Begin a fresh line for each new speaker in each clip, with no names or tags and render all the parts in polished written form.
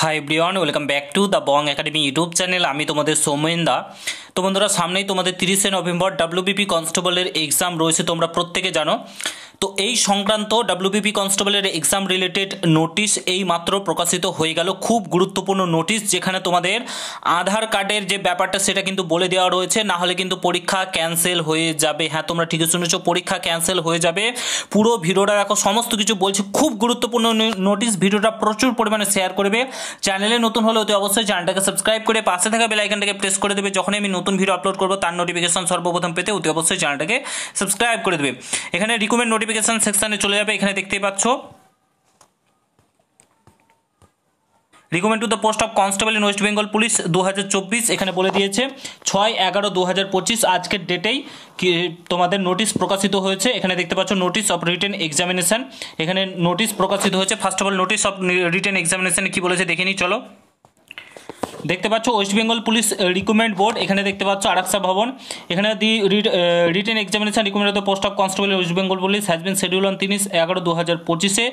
Hi everyone, welcome back to the Bong academy YouTube channel. আমি তোমাদের সৌমেন দা। তো বন্ধুরা, সামনেই তোমাদের 30শে নভেম্বর ডাব্লিউবিপি কনস্টেবলের এক্সাম রয়েছে, তোমরা প্রত্যেকে জানো। তো এই সংক্রান্ত ডাব্লিউবিপি কনস্টেবলের এক্সাম রিলেটেড নোটিশ এই মাত্র প্রকাশিত হয়ে গেল। খুব গুরুত্বপূর্ণ নোটিশ, যেখানে তোমাদের আধার কার্ডের যে ব্যাপারটা সেটা কিন্তু বলে দেওয়া রয়েছে, না হলে কিন্তু পরীক্ষা ক্যান্সেল হয়ে যাবে। হ্যাঁ, তোমরা ঠিকই শুনেছো, পরীক্ষা ক্যান্সেল হয়ে যাবে। পুরো ভিডিওটা দেখো, সমস্ত কিছু বলছি। খুব গুরুত্বপূর্ণ নোটিশ, ভিডিওটা প্রচুর পরিমাণে শেয়ার করবে। চ্যানেলে নতুন হলে অতি অবশ্যই চ্যানেলটাকে সাবস্ক্রাইব করে পাশে থাকা বেল আইকনটাকে প্রেস করে দেবে। যখনই আমি নতুন ভিডিও আপলোড করবো তার নোটিফিকেশন সর্বপ্রথম পেতে অতি অবশ্যই চ্যানেলটাকে সাবস্ক্রাইব করে দেবে। এখানে রিকমেন্ড নোটিফিকেশন সেকশনে চলে যাবে। এখানে দেখতেই পাচ্ছ recommend to the post of constable in West Bengal police 2024। এখানে বলে দিয়েছে 6/11/2025 আজকের ডেটেই তোমাদের নোটিশ প্রকাশিত হয়েছে। এখানে দেখতে পাচ্ছ নোটিশ অফ রিটেন এক্সামিনেশন। এখানে নোটিশ প্রকাশিত হয়েছে। First of all notice of written এক্সামিনেশনে কী বলেছে দেখে নিই, চলো। দেখতে পাচ্ছ West Bengal police recruitment board. এখানে দেখতে পাচ্ছ আরাকসা ভবন। এখানে the written examination recruitment of the post of constable West Bengal police has been schedule on 30/11/2025।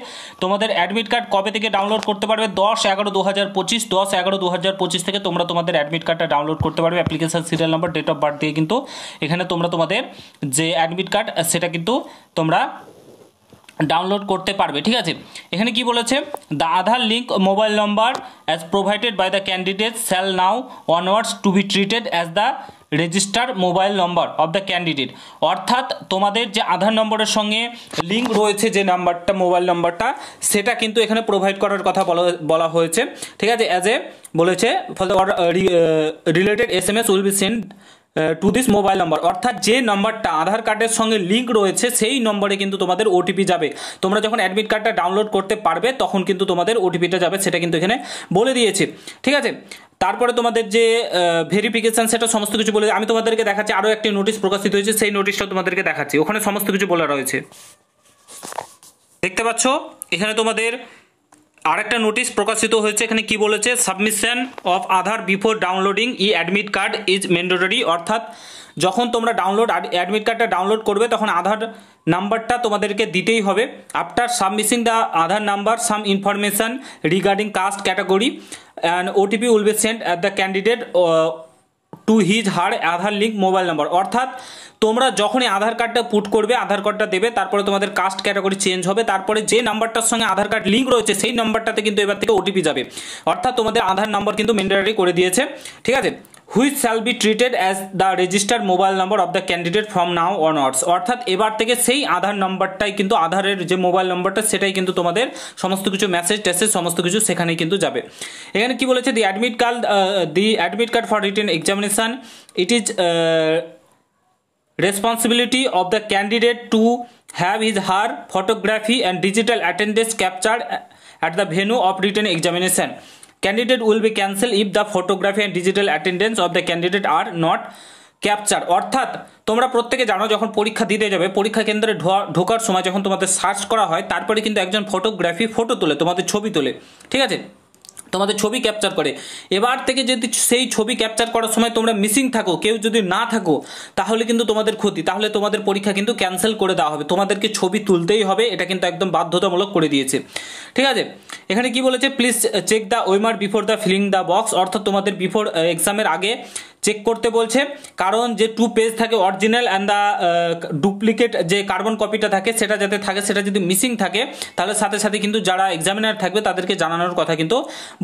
তোমাদের অ্যাডমিট কার্ড কবে থেকে ডাউনলোড করতে পারবে? 10/11/2025। 10/11/2025 থেকে তোমরা তোমাদের অ্যাডমিট কার্ডটা ডাউনলোড করতে পারবে। Application serial number, date of birth দিয়ে কিন্তু এখানে তোমরা তোমাদের যে অ্যাডমিট কার্ড সেটা কিন্তু তোমরা ডাউনলোড করতে পারবে। ঠিক আছে, এখানে কি বলেছে? The Aadhaar link mobile number as provided by the candidate shall now onwards to be treated as the register mobile number of the candidate. অর্থাৎ তোমাদের যে আধার নম্বরের সঙ্গে লিঙ্ক রয়েছে যে নাম্বারটা, মোবাইল নাম্বারটা, সেটা কিন্তু এখানে প্রোভাইড করার কথা বলা হয়েছে। ঠিক আছে, অ্যাজ এ বলেছে for the related SMS will be send to this mobile নম্বর। অর্থাৎ যে নম্বরটা আধার কার্ডের সঙ্গে লিঙ্ক রয়েছে সেই নম্বরে কিন্তু তোমাদের ওটিপি যাবে। তোমরা যখন অ্যাডমিট কার্ডটা ডাউনলোড করতে পারবে তখন কিন্তু তোমাদের ওটিপিটা যাবে, সেটা কিন্তু এখানে বলে দিয়েছে। ঠিক আছে, তারপরে তোমাদের যে ভেরিফিকেশন সেটা সমস্ত কিছু বলে আমি তোমাদেরকে দেখাচ্ছি। আরও একটি নোটিশ প্রকাশিত হয়েছে, সেই নোটিশটা তোমাদেরকে দেখাচ্ছি। ওখানে সমস্ত কিছু বলা রয়েছে, দেখতে পাচ্ছ। এখানে তোমাদের আরেকটা নোটিশ প্রকাশিত হয়েছে। এখানে কি বলেছে? Submission of Aadhaar before downloading e admit card is mandatory. অর্থাৎ যখন তোমরা অ্যাডমিট কার্ডটা ডাউনলোড করবে তখন আধার নাম্বারটা তোমাদেরকে দিতেই হবে। After submitting the Aadhaar number some information regarding caste category and OTP will be sent at the candidate to his her Aadhaar link mobile number. অর্থাৎ তোমরা যখনই আধার কার্ডটা পুট করবে, আধার কার্ডটা দেবে, তারপরে তোমাদের কাস্ট ক্যাটাগরি চেঞ্জ হবে, তারপরে যে নাম্বারটার সঙ্গে আধার কার্ড লিঙ্ক রয়েছে সেই নাম্বারটাতে কিন্তু এবার থেকে ওটিপি যাবে। অর্থাৎ তোমাদের আধার নাম্বার কিন্তু ম্যান্ডেটরি করে দিয়েছে। ঠিক আছে, which shall be treated as the registered mobile number of the candidate from now onwards. অর্থাৎ এবার থেকে সেই আধার নাম্বারটাই কিন্তু, আধারের যে মোবাইল নাম্বারটা সেটাই কিন্তু তোমাদের সমস্ত কিছু মেসেজ টেসেজ সমস্ত কিছু সেখানেই কিন্তু যাবে। এখানে কি বলেছে? The admit card for written examination it is responsibility of the candidate to have his her photography and digital attendance captured at the venue of written examination. Candidate will be cancelled if the photography and digital attendance of the candidate are not captured. অর্থাৎ তোমরা প্রত্যেকে জানো, যখন পরীক্ষা দিতে যাবে, পরীক্ষা কেন্দ্রে ঢোকার সময় যখন তোমাদের সার্চ করা হয়, তারপরে কিন্তু একজন ফটো তোলে, তোমাদের ছবি তোলে। ঠিক আছে, তোমাদের ছবি ক্যাপচার করে। এবার থেকে যদি সেই ছবি ক্যাপচার করার সময় তোমরা মিসিং থাকো, কেউ যদি না থাকো, তাহলে কিন্তু তোমাদের ক্ষতি, তাহলে তোমাদের পরীক্ষা কিন্তু ক্যান্সেল করে দেওয়া হবে। তোমাদেরকে ছবি তুলতেই হবে, এটা কিন্তু একদম বাধ্যতামূলক করে দিয়েছে। ঠিক আছে, এখানে কি বলেছে? প্লিজ চেক দ্য ওয়েমার before the filling the box. অর্থাৎ তোমাদের বিফোর এক্সামের আগে চেক করতে বলছে, কারণ যে 2 পেজ থাকে অরিজিনাল অ্যান্ড দ্য ডুপ্লিকেট যে কার্বন কপিটা থাকে সেটা যাতে থাকে, সেটা যদি মিসিং থাকে তাহলে সাথে সাথে কিন্তু যারা এক্সামিনার থাকবে তাদেরকে জানানোর কথা কিন্তু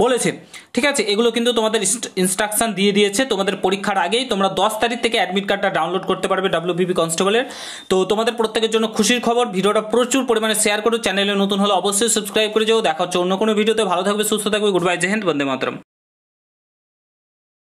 বলেছে। ঠিক আছে, এগুলো কিন্তু তোমাদের ইনস্ট্রাকশন দিয়ে দিয়েছে। তোমাদের পরীক্ষার আগেই তোমরা 10 তারিখ থেকে অ্যাডমিট কার্ডটা ডাউনলোড করতে পারবে ডাব্লিউবিপি কনস্টেবলের। তো তোমাদের প্রত্যেকের জন্য খুশির খবর। ভিডিওটা প্রচুর পরিমাণে শেয়ার করো। চ্যানেলে নতুন হলে অবশ্যই সাবস্ক্রাইব করে যাও। দেখা হচ্ছে অন্য কোনো ভিডিওতে। ভালো থাকবে, সুস্থ থাকবে। গুড বাই, জয় হিন্দ, বন্দে মাতরম।